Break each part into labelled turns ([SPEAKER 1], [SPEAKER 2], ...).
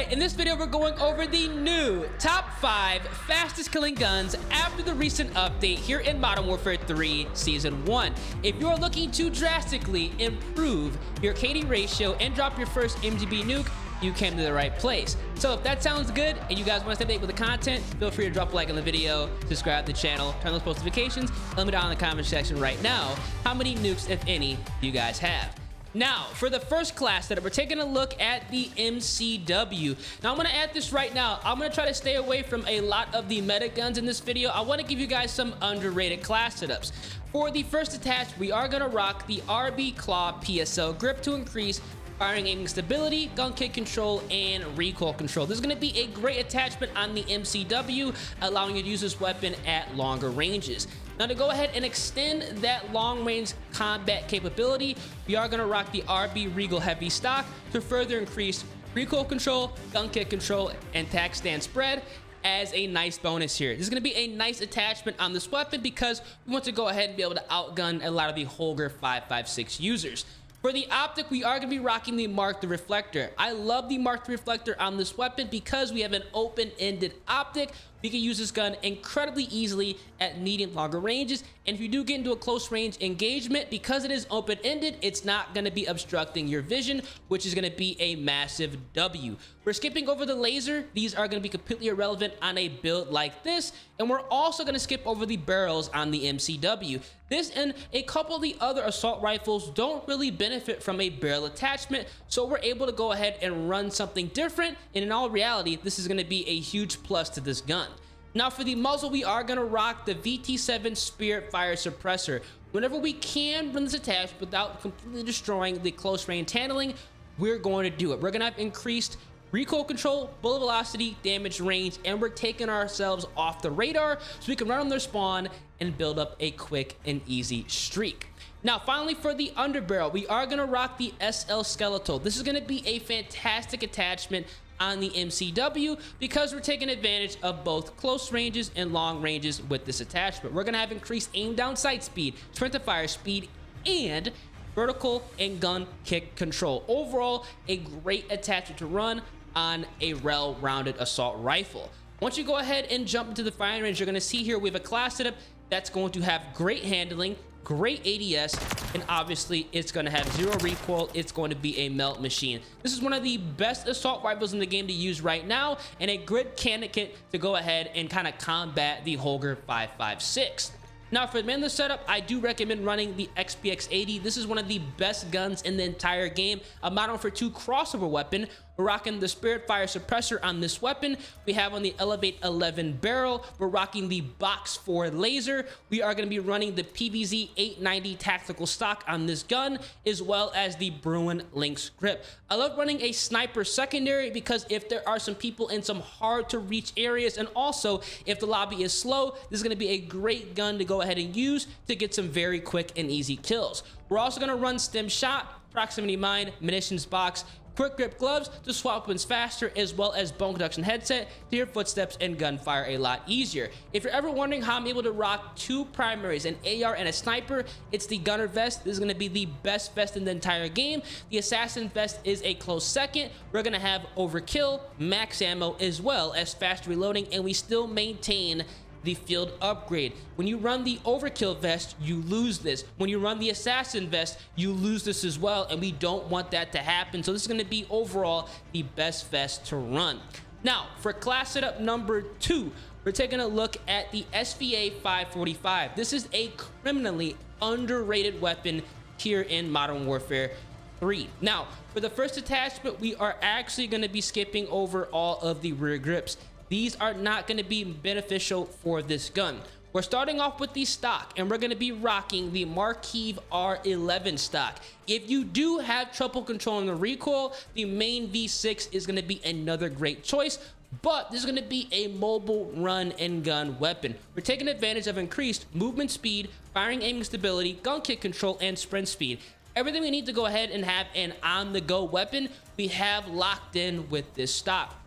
[SPEAKER 1] Alright, in this video we're going over the new top 5 fastest killing guns after the recent update here in Modern Warfare 3 Season 1. If you're looking to drastically improve your KD ratio and drop your first MGB nuke, you came to the right place. So if that sounds good and you guys want to stay updated with the content, feel free to drop a like on the video, subscribe to the channel, turn those post notifications. Let me know down in the comment section right now how many nukes, if any, you guys have. Now, for the first class setup, we're taking a look at the MCW. Now, I'm going to add this right now. I'm going to try to stay away from a lot of the meta guns in this video. I want to give you guys some underrated class setups. For the first attach, we are going to rock the RECOIL PSL grip to increase firing aiming stability, gun kick control, and recoil control. This is going to be a great attachment on the MCW, allowing you to use this weapon at longer ranges. Now, to go ahead and extend that long-range combat capability, we are going to rock the RECOIL Heavy stock to further increase recoil control, gun kick control, and tac stand spread as a nice bonus here. This is going to be a nice attachment on this weapon because we want to go ahead and be able to outgun a lot of the Holger 5.56 users. For the optic, we are going to be rocking the Mark III Reflector. I love the Mark III Reflector on this weapon because we have an open-ended optic. We can use this gun incredibly easily at medium longer ranges, and if you do get into a close range engagement, because it is open-ended, it's not going to be obstructing your vision, which is going to be a massive W. We're skipping over the laser. These are going to be completely irrelevant on a build like this, and we're also going to skip over the barrels on the MCW. This and a couple of the other assault rifles don't really benefit from a barrel attachment, so we're able to go ahead and run something different, and in all reality, this is going to be a huge plus to this gun. Now, for the muzzle, we are going to rock the VT7 Spirit Fire Suppressor. Whenever we can run this attached without completely destroying the close range handling, we're going to do it. We're going to have increased recoil control, bullet velocity, damage range, and we're taking ourselves off the radar so we can run on their spawn and build up a quick and easy streak. Now, finally, for the underbarrel, we are going to rock the SL Skeletal. This is going to be a fantastic attachment on the MCW because we're taking advantage of both close ranges and long ranges with this attachment. We're going to have increased aim down sight speed, sprint to fire speed, and vertical and gun kick control. Overall, a great attachment to run on a well-rounded assault rifle. Once you go ahead and jump into the firing range, you're going to see here we have a class setup that's going to have great handling, great ADS, and obviously it's going to have zero recoil. It's going to be a melt machine. This is one of the best assault rifles in the game to use right now, and a good candidate to go ahead and kind of combat the Holger 5.56. Now, for the mainland setup, I do recommend running the XPX80. This is one of the best guns in the entire game. A Modern Warfare 2 crossover weapon. We're rocking the Spirit Fire Suppressor on this weapon. We have on the Elevate 11 barrel. We're rocking the Box 4 laser. We are going to be running the PVZ 890 tactical stock on this gun, as well as the Bruin Lynx grip. I love running a sniper secondary because if there are some people in some hard to reach areas, and also if the lobby is slow, this is going to be a great gun to go ahead and use to get some very quick and easy kills. We're also going to run stem shot, proximity mine, munitions box, quick grip gloves to swap weapons faster, as well as bone conduction headset to hear footsteps and gunfire a lot easier. If you're ever wondering how I'm able to rock two primaries, an AR and a sniper, it's the gunner vest. This is going to be the best vest in the entire game. The assassin vest is a close second. We're going to have overkill, max ammo, as well as fast reloading, and we still maintain the field upgrade. When you run the overkill vest, you lose this. When you run the assassin vest, you lose this as well, and we don't want that to happen. So this is going to be overall the best vest to run. Now, for class setup number 2, we're taking a look at the SVA 545. This is a criminally underrated weapon here in Modern Warfare 3. Now, for the first attachment, we are actually going to be skipping over all of the rear grips. These are not going to be beneficial for this gun. We're starting off with the stock, and we're going to be rocking the Marquise R11 stock. If you do have trouble controlling the recoil, the main V6 is going to be another great choice, but this is going to be a mobile run and gun weapon. We're taking advantage of increased movement speed, firing aiming stability, gun kick control, and sprint speed. Everything we need to go ahead and have an on-the-go weapon, we have locked in with this stock.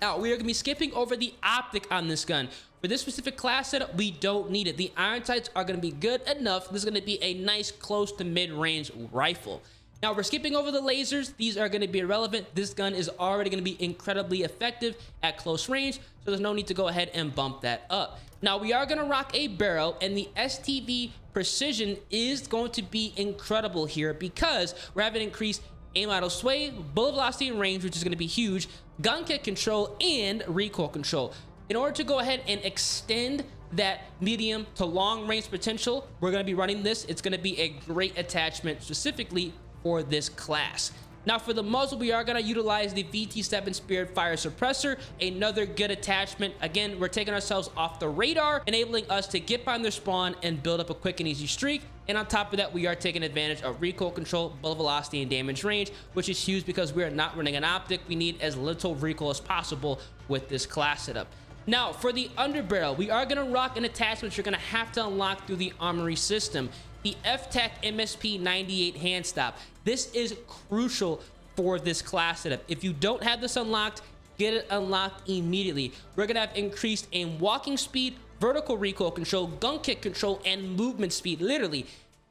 [SPEAKER 1] Now, we are going to be skipping over the optic on this gun. For this specific class setup, we don't need it. The iron sights are going to be good enough. This is going to be a nice close to mid-range rifle. Now we're skipping over the lasers. These are going to be irrelevant. This gun is already going to be incredibly effective at close range, so there's no need to go ahead and bump that up. Now we are going to rock a barrel, and the STV precision is going to be incredible here because we're having increased aim idle sway, bullet velocity and range, which is going to be huge, gun kick control, and recoil control. In order to go ahead and extend that medium to long range potential, we're going to be running this. It's going to be a great attachment specifically for this class. Now for the muzzle, we are going to utilize the VT7 Spirit Fire Suppressor, another good attachment. Again, we're taking ourselves off the radar, enabling us to get behind their spawn and build up a quick and easy streak. And on top of that, we are taking advantage of recoil control, bullet velocity, and damage range, which is huge because we are not running an optic. We need as little recoil as possible with this class setup. Now for the underbarrel, we are going to rock an attachment you're going to have to unlock through the armory system, the FTech MSP98 hand stop. This is crucial for this class setup. If you don't have this unlocked, get it unlocked immediately. We're gonna have increased aim walking speed, vertical recoil control, gun kick control, and movement speed. Literally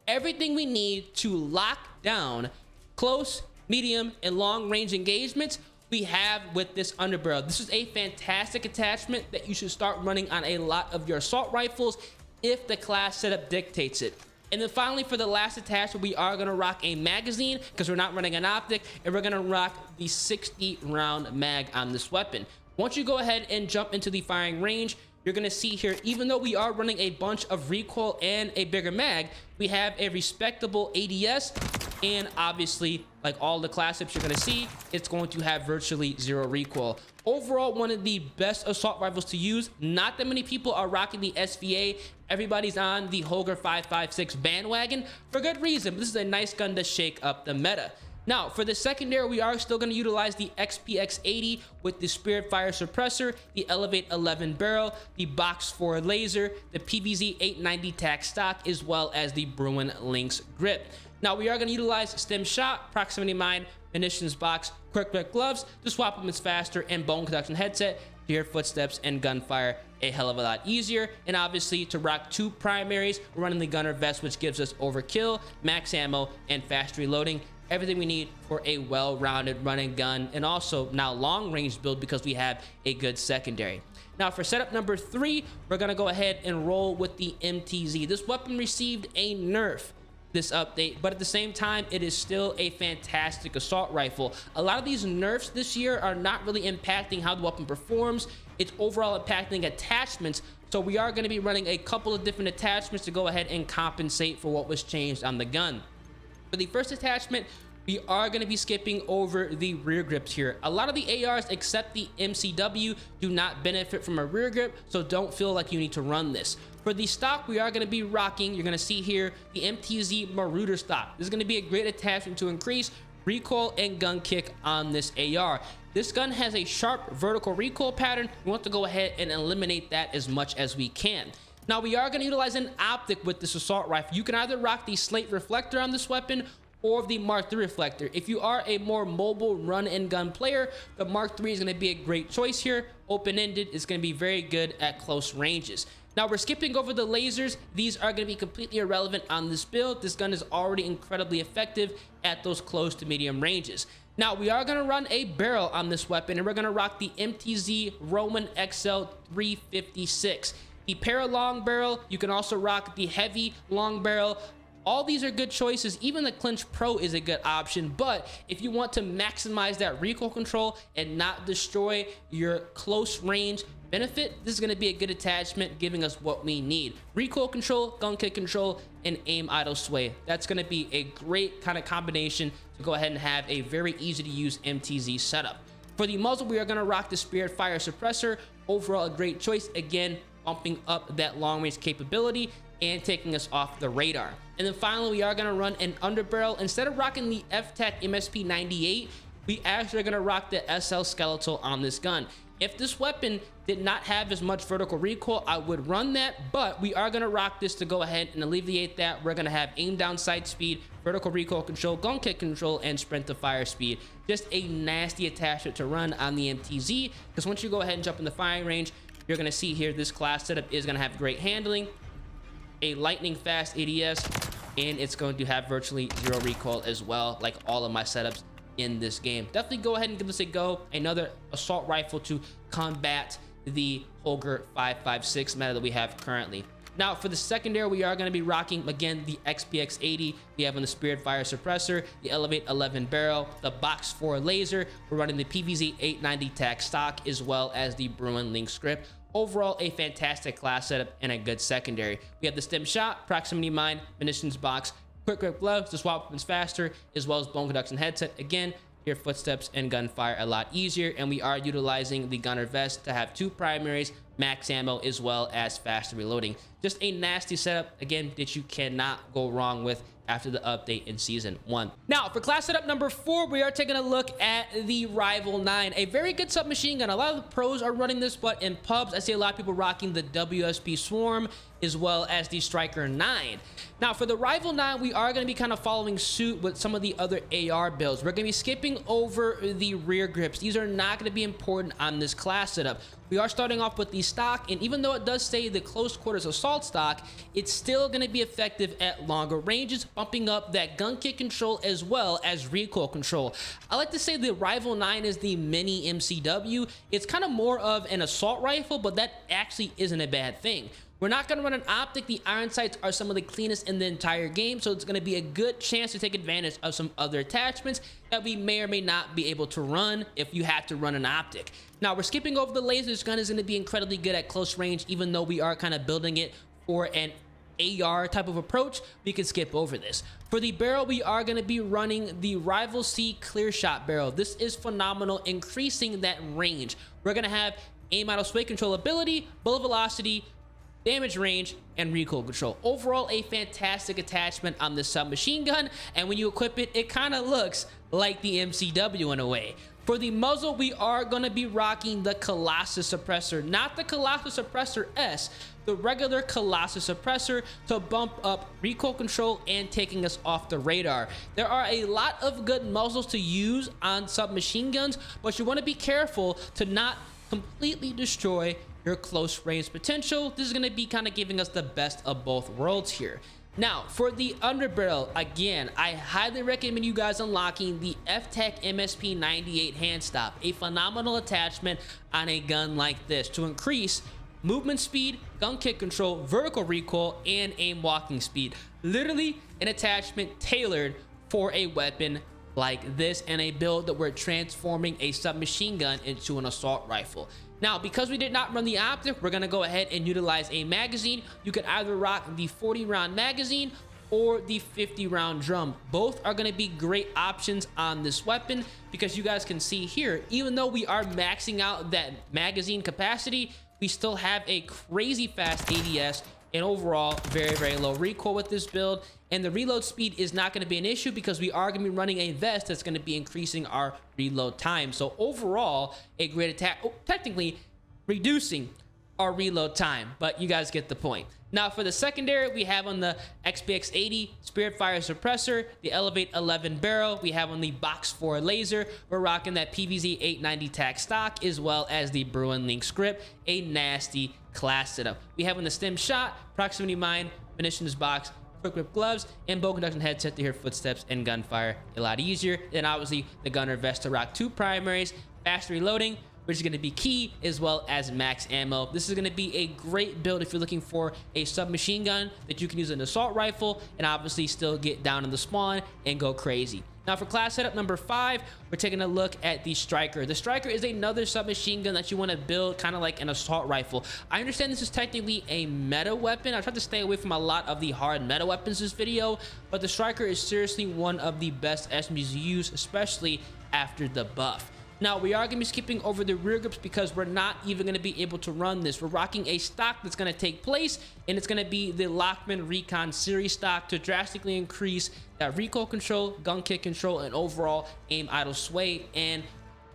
[SPEAKER 1] everything we need to lock down close, medium, and long range engagements we have with this underbarrel. This is a fantastic attachment that you should start running on a lot of your assault rifles if the class setup dictates it. And then finally, for the last attachment, we are going to rock a magazine because we're not running an optic, and we're going to rock the 60 round mag on this weapon. Once you go ahead and jump into the firing range, you're going to see here, even though we are running a bunch of recoil and a bigger mag, we have a respectable ADS, and obviously, like all the class ups you're going to see, it's going to have virtually zero recoil. Overall, one of the best assault rifles to use. Not that many people are rocking the SVA. Everybody's on the Holger 556 bandwagon for good reason. This is a nice gun to shake up the meta. Now, for the secondary, we are still going to utilize the XPX80 with the Spirit Fire Suppressor, the Elevate 11 barrel, the Box 4 laser, the PVZ 890 tac stock, as well as the Bruin Lynx grip. Now, we are going to utilize stem shot, proximity mine, munitions box, quick grip gloves to swap them as faster, and bone conduction headset to hear footsteps and gunfire a hell of a lot easier. And obviously, to rock two primaries, we're running the gunner vest, which gives us overkill, max ammo, and fast reloading. Everything we need for a well-rounded running gun, and also now long range build because we have a good secondary. Now for setup number 3, we're gonna go ahead and roll with the MTZ. This weapon received a nerf this update, but at the same time, it is still a fantastic assault rifle. A lot of these nerfs this year are not really impacting how the weapon performs. It's overall impacting attachments. So we are going to be running a couple of different attachments to go ahead and compensate for what was changed on the gun. For the first attachment, we are going to be skipping over the rear grips here. A lot of the ARs, except the MCW, do not benefit from a rear grip, so don't feel like you need to run this. For the stock, we are going to be rocking, you're going to see here, the MTZ Marauder stock. This is going to be a great attachment to increase recoil and gun kick on this AR. This gun has a sharp vertical recoil pattern. We want to go ahead and eliminate that as much as we can. Now, we are going to utilize an optic with this assault rifle. You can either rock the slate reflector on this weapon or the Mark III reflector. If you are a more mobile run and gun player, the Mark III is going to be a great choice here. Open-ended, it's going to be very good at close ranges. Now we're skipping over the lasers. These are going to be completely irrelevant on this build. This gun is already incredibly effective at those close to medium ranges. Now we are going to run a barrel on this weapon, and we're going to rock the MTZ Roman XL 356. The para long barrel, you can also rock the heavy long barrel. All these are good choices. Even the Clinch Pro is a good option, but if you want to maximize that recoil control and not destroy your close range benefit, this is going to be a good attachment, giving us what we need: recoil control, gun kick control, and aim idle sway. That's going to be a great kind of combination to go ahead and have a very easy to use MTZ setup. For the muzzle, we are going to rock the Spirit Fire Suppressor. Overall, a great choice, again bumping up that long range capability and taking us off the radar. And then finally, we are going to run an underbarrel. Instead of rocking the FTech MSP98, we actually are going to rock the SL Skeletal on this gun. If this weapon did not have as much vertical recoil, I would run that, but we are going to rock this to go ahead and alleviate that. We're going to have aim down sight speed, vertical recoil control, gun kick control, and sprint to fire speed. Just a nasty attachment to run on the MTZ, because once you go ahead and jump in the firing range, you're going to see here this class setup is going to have great handling, a lightning fast ADS, and it's going to have virtually zero recoil as well, like all of my setups in this game. Definitely go ahead and give this a go. Another assault rifle to combat the Holger 5.56 meta that we have currently. Now for the secondary, we are going to be rocking again the XPX80. We have on the Spirit Fire Suppressor, the Elevate 11 barrel, the Box 4 laser. We're running the PVZ 890 tac stock as well as the Bruin Link script. Overall, a fantastic class setup and a good secondary. We have the stem shot, proximity mine, munitions box, quick grip gloves to swap weapons faster, as well as bone conduction headset. Again, your footsteps and gunfire a lot easier, and we are utilizing the gunner vest to have 2 primaries, max ammo, as well as faster reloading. Just a nasty setup, again, that you cannot go wrong with after the update in season 1. Now for class setup number 4, we are taking a look at the Rival 9, a very good submachine gun. A lot of the pros are running this, but in pubs I see a lot of people rocking the WSP Swarm as well as the Striker 9. Now for the Rival 9, we are going to be kind of following suit with some of the other AR builds. We're going to be skipping over the rear grips. These are not going to be important on this class setup. We are starting off with the stock, and even though it does say the close quarters assault stock, it's still going to be effective at longer ranges, bumping up that gun kick control as well as recoil control. I like to say the Rival 9 is the mini MCW. It's kind of more of an assault rifle, but that actually isn't a bad thing. We're not going to run an optic. The iron sights are some of the cleanest in the entire game, so it's going to be a good chance to take advantage of some other attachments that we may or may not be able to run if you have to run an optic. Now, we're skipping over the laser. This gun is going to be incredibly good at close range, even though we are kind of building it for an AR type of approach. We can skip over this. For the barrel, we are going to be running the Rival C Clear Shot barrel. This is phenomenal, increasing that range. We're going to have aim out of sway control ability, bullet velocity, damage range, and recoil control. Overall, a fantastic attachment on this submachine gun, and when you equip it, it kind of looks like the MCW in a way. For the muzzle, we are going to be rocking the Colossus suppressor, not the Colossus suppressor S, the regular Colossus suppressor, to bump up recoil control and taking us off the radar. There are a lot of good muzzles to use on submachine guns, but you want to be careful to not completely destroy your close range potential. This is going to be kind of giving us the best of both worlds here. Now for the underbarrel, again, I highly recommend you guys unlocking the F-Tech MSP 98 hand stop, a phenomenal attachment on a gun like this to increase movement speed, gun kick control, vertical recoil, and aim walking speed. Literally an attachment tailored for a weapon like this, and a build that we're transforming a submachine gun into an assault rifle. Now, because we did not run the optic, we're going to go ahead and utilize a magazine. You can either rock the 40-round magazine or the 50-round drum. Both are going to be great options on this weapon, because you guys can see here, even though we are maxing out that magazine capacity, we still have a crazy fast ADS and overall very, very low recoil with this build. And the reload speed is not going to be an issue, because we are going to be running a vest that's going to be increasing our reload time. So overall, a great attack, technically reducing our reload time, but you guys get the point. Now for the secondary, we have on the XPX80 Spirit Fire Suppressor, the Elevate 11 barrel. We have on the Box 4 laser. We're rocking that PVZ 890 tac stock, as well as the Bruin Link script, a nasty class setup. We have on the stem shot, proximity mine, munitions box, quick grip gloves, and bone conduction headset to hear footsteps and gunfire a lot easier. And obviously the gunner vest to rock 2 primaries, fast reloading, which is going to be key, as well as max ammo. This is going to be a great build if you're looking for a submachine gun that you can use an assault rifle and obviously still get down in the spawn and go crazy. Now for class setup number 5, we're taking a look at the Striker. The Striker is another submachine gun that you want to build kind of like an assault rifle. I understand this is technically a meta weapon. I tried to stay away from a lot of the hard meta weapons this video, but the Striker is seriously one of the best SMGs to use, especially after the buff. Now, we are going to be skipping over the rear grips because we're not even going to be able to run this. We're rocking a stock that's going to take place, and it's going to be the Lockman Recon Series stock to drastically increase that recoil control, gun kick control, and overall aim idle sway and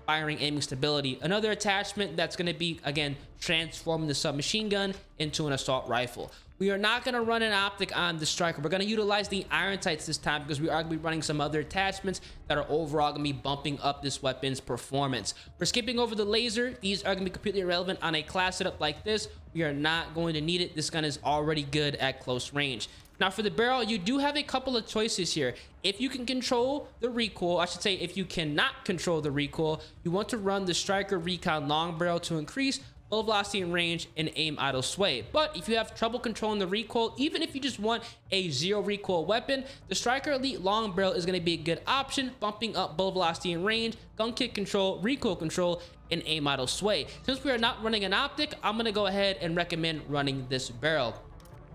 [SPEAKER 1] firing aiming stability. Another attachment that's going to be, again, transforming the submachine gun into an assault rifle. We are not going to run an optic on the Striker. We're going to utilize the iron sights this time because we are going to be running some other attachments that are overall going to be bumping up this weapon's performance. We're skipping over the laser. These are going to be completely irrelevant on a class setup like this. We are not going to need it. This gun is already good at close range. Now for the barrel, you do have a couple of choices here. If you can control the recoil, I should say if you cannot control the recoil, you want to run the Striker Recon long barrel to increase bullet velocity and range and aim idle sway. But if you have trouble controlling the recoil, even if you just want a zero recoil weapon, the Striker Elite long barrel is going to be a good option, bumping up bullet velocity and range, gun kick control, recoil control, and aim idle sway. Since we are not running an optic, I'm going to go ahead and recommend running this barrel.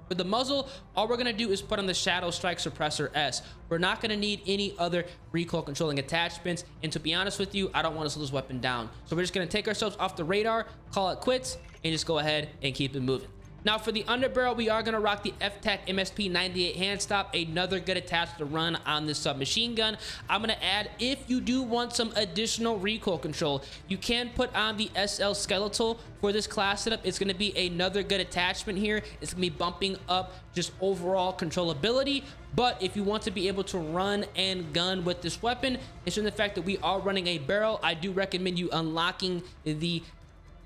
[SPEAKER 1] For the muzzle, all we're going to do is put on the Shadow Strike Suppressor S. We're not going to need any other recoil controlling attachments, and to be honest with you, I don't want to slow this weapon down. So we're just going to take ourselves off the radar, call it quits, and just go ahead and keep it moving. Now for the underbarrel, we are going to rock the FTAC MSP98 hand stop, another good attachment to run on this submachine gun. I'm going to add, if you do want some additional recoil control, you can put on the SL Skeletal for this class setup. It's going to be another good attachment here. It's going to be bumping up just overall controllability. But if you want to be able to run and gun with this weapon, it's in the fact that we are running a barrel, I do recommend you unlocking the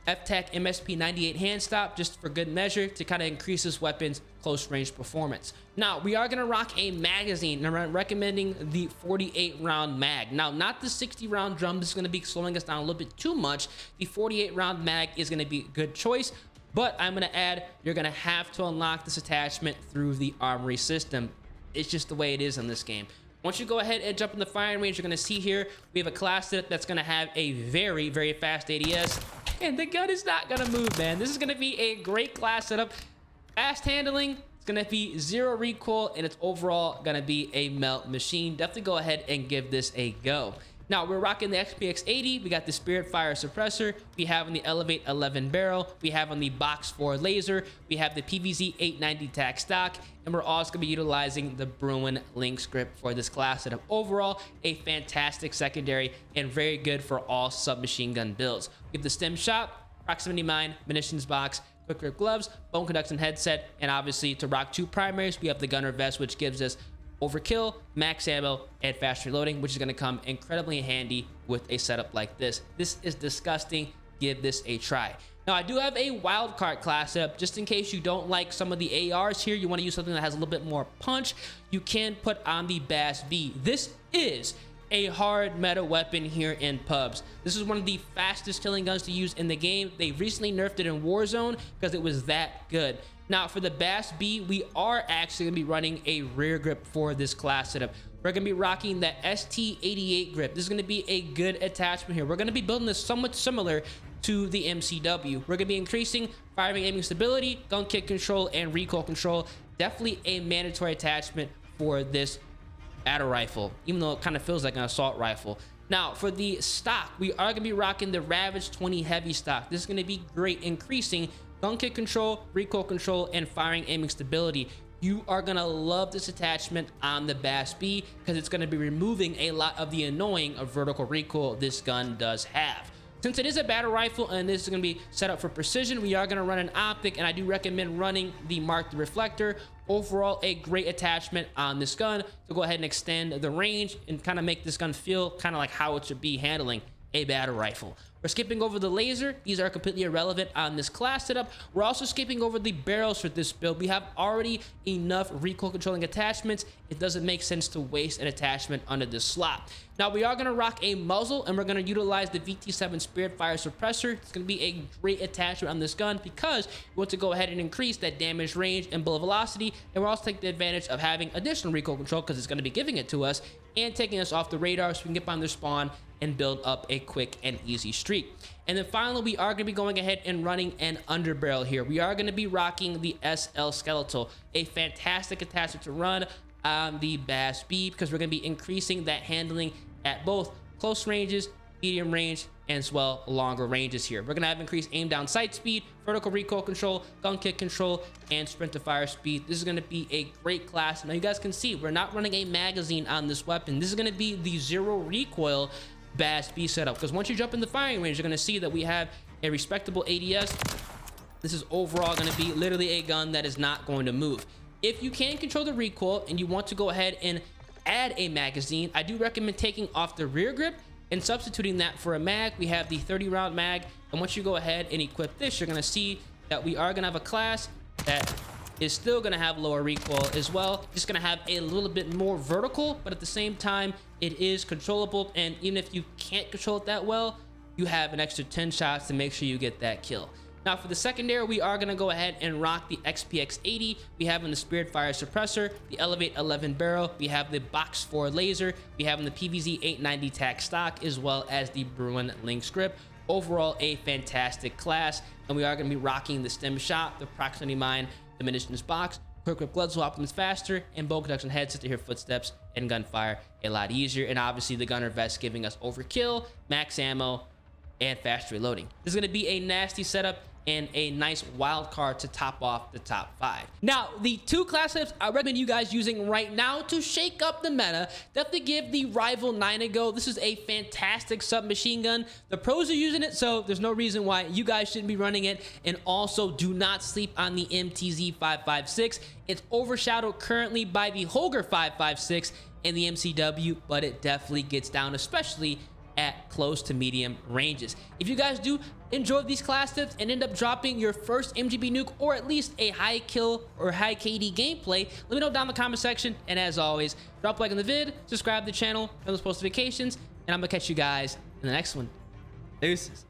[SPEAKER 1] FTAC MSP98 hand stop just for good measure to kind of increase this weapon's close range performance. Now we are going to rock a magazine, and I'm recommending the 48 round mag. Now, not the 60 round drum. This is going to be slowing us down a little bit too much. The 48 round mag is going to be a good choice, but I'm going to add, you're going to have to unlock this attachment through the armory system. It's just the way it is in this game. Once you go ahead and jump in the firing range, you're going to see here we have a class setup that's going to have a very, very fast ADS. And the gun is not gonna move, man. This is gonna be a great class setup. Fast handling, it's gonna be zero recoil, and it's overall gonna be a melt machine. Definitely go ahead and give this a go. Now we're rocking the XPX80. We got the Spirit Fire suppressor. We have on the Elevate 11 barrel. We have on the Box 4 laser. We have the PVZ 890 tac stock, and we're also gonna be utilizing the Bruin Lynx grip for this class setup. Overall, a fantastic secondary and very good for all submachine gun builds. We have the stem shot, proximity mine, munitions box, quick grip gloves, bone conduction headset, and obviously to rock two primaries, we have the gunner vest, which gives us overkill, max ammo, and fast reloading, which is going to come incredibly handy with a setup like this. This is disgusting. Give this a try. Now, I do have a wildcard class setup just in case you don't like some of the ARs here. You want to use something that has a little bit more punch. You can put on the Bass B. This is a hard meta weapon here in pubs. This is one of the fastest killing guns to use in the game. They recently nerfed it in Warzone because it was that good. Now for the Bass B, we are actually gonna be running a rear grip for this class setup. We're gonna be rocking the ST88 grip. This is gonna be a good attachment here. We're gonna be building this somewhat similar to the MCW. We're gonna be increasing firing, aiming stability, gun kick control, and recoil control. Definitely a mandatory attachment for this battle rifle, even though it kind of feels like an assault rifle. Now for the stock, we are going to be rocking the Ravage 20 heavy stock. This is going to be great, increasing gun kick control, recoil control, and firing aiming stability. You are going to love this attachment on the Bass B because it's going to be removing a lot of the annoying vertical recoil this gun does have. Since it is a battle rifle and this is going to be set up for precision, we are going to run an optic, and I do recommend running the Mark the Reflector. Overall, a great attachment on this gun to go ahead and extend the range and kind of make this gun feel kind of like how it should be handling a battle rifle. We're skipping over the laser. These are completely irrelevant on this class setup. We're also skipping over the barrels for this build. We have already enough recoil controlling attachments. It doesn't make sense to waste an attachment under this slot. Now we are going to rock a muzzle, and we're going to utilize the VT7 Spirit Fire suppressor. It's going to be a great attachment on this gun because we want to go ahead and increase that damage range and bullet velocity, and we're also taking the advantage of having additional recoil control because it's going to be giving it to us and taking us off the radar so we can get behind their spawn and build up a quick and easy streak. And then finally, we are going to be going ahead and running an underbarrel here. We are going to be rocking the SL Skeletal, a fantastic attachment to run on the Bass B because we're going to be increasing that handling at both close ranges, medium range, and as well longer ranges here. We're going to have increased aim down sight speed, vertical recoil control, gun kick control, and sprint to fire speed. This is going to be a great class. Now you guys can see we're not running a magazine on this weapon. This is going to be the zero recoil Bass B setup because once you jump in the firing range, you're going to see that we have a respectable ADS. This is overall going to be literally a gun that is not going to move. If you can control the recoil and you want to go ahead and add a magazine, I do recommend taking off the rear grip and substituting that for a mag. We have the 30 round mag, and once you go ahead and equip this, you're going to see that we are going to have a class that is still gonna have lower recoil as well. Just gonna have a little bit more vertical, but at the same time, it is controllable. And even if you can't control it that well, you have an extra 10 shots to make sure you get that kill. Now for the secondary, we are gonna go ahead and rock the XPX80. We have in the Spirit Fire Suppressor, the Elevate 11 barrel. We have the Box 4 laser. We have in the PVZ 890 tac stock, as well as the Bruin Lynx grip. Overall, a fantastic class. And we are gonna be rocking the stem shot, the proximity mine, the munitions box, quick grip gloves will optimize faster, and bow conduction headset to hear footsteps and gunfire a lot easier. And obviously the gunner vest giving us overkill, max ammo, and fast reloading. This is gonna be a nasty setup and a nice wild card to top off the top 5. Now, the 2 class setups I recommend you guys using right now to shake up the meta, definitely give the Rival 9 a go. This is a fantastic submachine gun. The pros are using it, so there's no reason why you guys shouldn't be running it. And also, do not sleep on the MTZ 556. It's overshadowed currently by the Holger 556 and the MCW, but it definitely gets down, especially at close to medium ranges. If you guys do enjoy these class tips and end up dropping your first MGB nuke or at least a high kill or high KD gameplay, let me know down in the comment section. And as always, drop a like on the vid, subscribe to the channel, turn those post notifications, and I'm gonna catch you guys in the next one. Deuces.